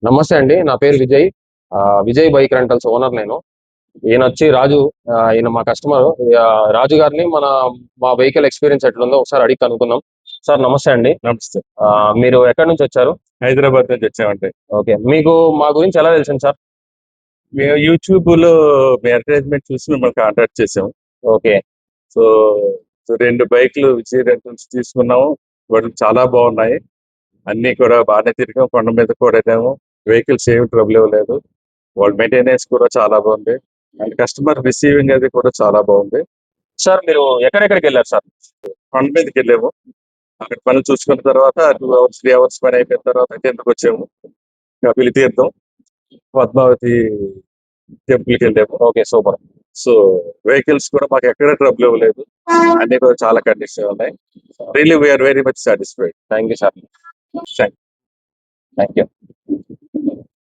నమస్తే అండి. నా పేరు Vijay. Vijay bike rentals owner నేను. ఈయనొచ్చి రాజు. ఈయన మా కస్టమరు. రాజు గారిని మా వెహికల్ ఎక్స్‌పీరియన్స్ ఎట్లుందో ఒకసారి అడిగి కనుక్కుందాం. సార్ నమస్తే అండి. నమస్తే. మీరు ఎక్కడి నుంచొచ్చారు? హైదరాబాద్ నుంచి వచ్చామండి. ఓకే. మీకు మా గురించి ఎలా తెలిసింది సార్? మేము యూట్యూబ్‌లో మీ అడ్వర్టైజ్‌మెంట్ చూసి మిమ్మల్ని కాంటాక్ట్ చేసాము. ఓకే. సో, 2 బైక్‌లు విజయ్ రెంటల్స్ తీసుకున్నాము. వాటికి చాలా బాగున్నాయి. అన్నీ కూడా బాగానే తిరిగాం. కొండ మీద కూడా వెళ్ళాము. వెహికల్స్ ఏమి ట్రబుల్ ఇవ్వలేదు. వాళ్ళ మెయింటెనెన్స్ కూడా చాలా బాగుంది. అండ్ కస్టమర్ రిసీవింగ్ అది కూడా చాలా బాగుంది. సార్ మీరు ఎక్కడెక్కడికెళ్లారు సార్? కొండ మీదకెళ్ళాము. అక్కడ పనులు చూసుకున్న తర్వాత 2 అవర్స్, 3 అవర్స్ పని అయిపోయిన తర్వాత కిందకొచ్చాము. కపిల తీర్థం, పద్మావతి టెంపుల్‌కి వెళ్ళాము. ఓకే. సూపర్. సో, వెహికల్స్ కూడా మాకు ఎక్కడ ట్రబుల్ ఇవ్వలేదు. అన్ని కూడా చాలా కండిషన్ ఉన్నాయి. Really we are very much satisfied. Thank you sir. Thank thank you.